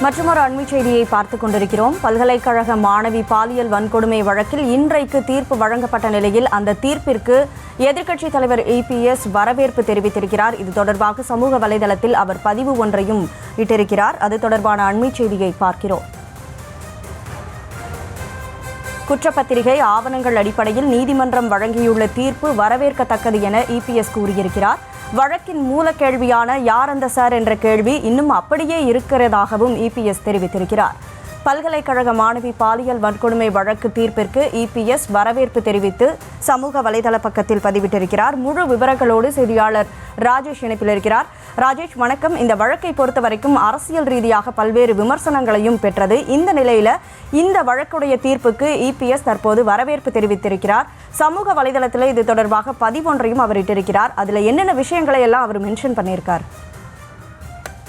மற்றொரு அண்மை செய்தியை பார்த்துக் கொண்டிருக்கிறோம். பல்கலைக்கழக மாணவி பாலியல் வன்கொடுமை வழக்கில் இன்றைக்கு தீர்ப்பு வழங்கப்பட்ட நிலையில் அந்த தீர்ப்பிற்கு எதிர்க்கட்சித் தலைவர் EPS வரவேற்பு தெரிவித்திருக்கிறார். இது தொடர்பாக சமூக வலைதளத்தில் அவர் பதிவு ஒன்றையும் இட்டிருக்கிறார். அது தொடர்பான அண்மை செய்தியை பார்க்கிறோம். குற்றப்பத்திரிகை ஆவணங்கள் அடிப்படையில் நீதிமன்றம் வழங்கியுள்ள தீர்ப்பு வரவேற்கத்தக்கது என EPS கூறியிருக்கிறார். வழக்கின் மூல கேள்வியான யார் அந்த சார் என்ற கேள்வி இன்னும் அப்படியே இருக்கிறதாகவும் EPS தெரிவித்திருக்கிறார். பல்கலைக்கழக மாணவி பாலியல் வன்கொடுமை வழக்கு தீர்ப்பிற்கு EPS வரவேற்பு தெரிவித்து சமூக வலைதள பக்கத்தில் பதிவிட்டிருக்கிறார். முழு விவரங்களோடு செய்தியாளர் ராஜேஷ் இணைப்பில் இருக்கிறார். ராஜேஷ், வணக்கம். இந்த வழக்கை பொறுத்த வரைக்கும் அரசியல் ரீதியாக பல்வேறு விமர்சனங்களையும் பெற்றது. இந்த நிலையில இந்த வழக்குடைய தீர்ப்புக்கு EPS தற்போது வரவேற்பு தெரிவித்திருக்கிறார். சமூக வலைதளத்தில் இது தொடர்பாக பதிவொன்றையும் அவர் இட்டிருக்கிறார். அதுல என்னென்ன விஷயங்களை எல்லாம் அவர் மென்ஷன் பண்ணியிருக்கார்?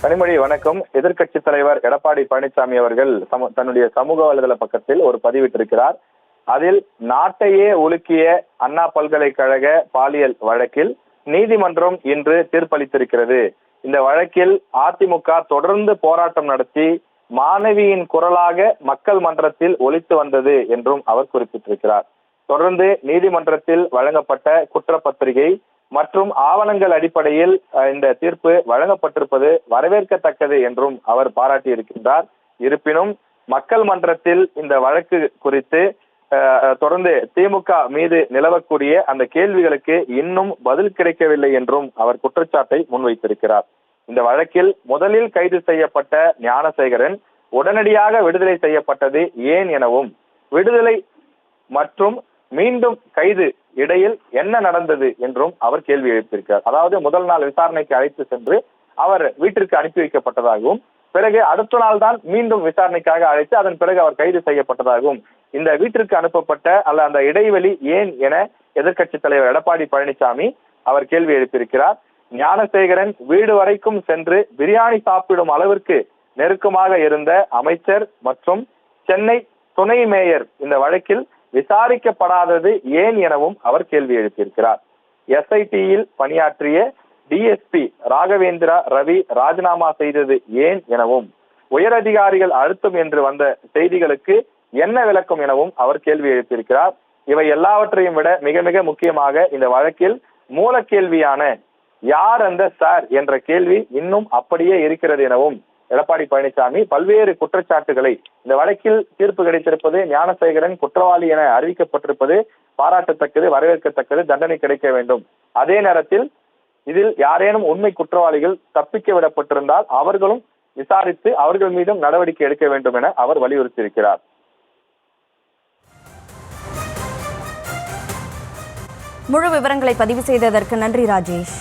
கனிமொழி, வணக்கம். எதிர்க்கட்சி தலைவர் எடப்பாடி பழனிசாமி அவர்கள் தன்னுடைய சமூக வலைதள பக்கத்தில் ஒரு பதிவிட்டிருக்கிறார். அதில் நாட்டையே உலுக்கிய அண்ணா பல்கலைக்கழக பாலியல் வழக்கில் நீதிமன்றம் இன்று தீர்ப்பளித்திருக்கிறது. இந்த வழக்கில் அதிமுக தொடர்ந்து போராட்டம் நடத்தி மாணவியின் குரலாக மக்கள் மன்றத்தில் ஒலித்து வந்தது என்றும் அவர் குறிப்பிட்டிருக்கிறார். தொடர்ந்து நீதிமன்றத்தில் வழங்கப்பட்ட குற்றப்பத்திரிகை மற்றும் ஆவணங்கள் அடிப்படையில் இந்த தீர்ப்பு வழங்கப்பட்டிருப்பது வரவேற்கத்தக்கது என்றும் அவர் பாராட்டியிருக்கின்றார். இருப்பினும் மக்கள் மன்றத்தில் இந்த வழக்கு குறித்து தொடர்ந்து திமுக மீது நிலவக்கூடிய அந்த கேள்விகளுக்கு இன்னும் பதில் கிடைக்கவில்லை என்றும் அவர் குற்றச்சாட்டை முன்வைத்திருக்கிறார். இந்த வழக்கில் முதலில் கைது செய்யப்பட்ட ஞானசேகரன் உடனடியாக விடுதலை செய்யப்பட்டது ஏன் எனவும், விடுதலை மற்றும் மீண்டும் கைது இடையில் என்ன நடந்தது என்றும் அவர் கேள்வி எழுப்பியிருக்கிறார். அதாவது முதல் நாள் விசாரணைக்கு அழைத்து சென்று அவர் வீட்டிற்கு அனுப்பி வைக்கப்பட்டதாகவும், பிறகு அடுத்த நாள் தான் மீண்டும் விசாரணைக்காக அழைத்து அதன் பிறகு அவர் கைது செய்யப்பட்டதாகவும், இந்த வீட்டிற்கு அனுப்பப்பட்ட அந்த இடைவெளி ஏன் என எதிர்க்கட்சி தலைவர் எடப்பாடி பழனிசாமி அவர் கேள்வி எழுப்பியிருக்கிறார். ஞானசேகரன் வீடு வரைக்கும் சென்று பிரியாணி சாப்பிடும் அளவிற்கு நெருக்கமாக இருந்த அமைச்சர் மற்றும் சென்னை துணை மேயர் இந்த வழக்கில் விசாரிக்கப்படாதது ஏன் எனவும் அவர் கேள்வி எழுப்பியிருக்கிறார். SITயில் பணியாற்றிய DSP ராகவேந்திரா ரவி ராஜினாமா செய்தது ஏன் எனவும், உயரதிகாரிகள் அழுத்தம் என்று வந்த செய்திகளுக்கு என்ன விளக்கம் எனவும் அவர் கேள்வி எழுப்பியிருக்கிறார். இவை எல்லாவற்றையும் விட மிக மிக முக்கியமாக இந்த வழக்கில் மூல கேள்வியான யார் அந்த சார் என்ற கேள்வி இன்னும் அப்படியே இருக்கிறது எனவும் எடப்பாடி பழனிசாமி பல்வேறு குற்றச்சாட்டுகளை, இந்த வழக்கில் தீர்ப்பு கிடைத்திருப்பது, ஞானசேகரன் குற்றவாளி என அறிவிக்கப்பட்டிருப்பது பாராட்டத்தக்கது, வரவேற்கத்தக்கது, தண்டனை கிடைக்க வேண்டும். அதே நேரத்தில் இதில் யாரேனும் உண்மை குற்றவாளிகள் தப்பிக்க விடப்பட்டிருந்தால் அவர்களும் விசாரித்து அவர்கள் மீதும் நடவடிக்கை எடுக்க வேண்டும் என அவர் வலியுறுத்தியிருக்கிறார். முழு விவரங்களை பதிவு செய்ததற்கு நன்றி ராஜேஷ்.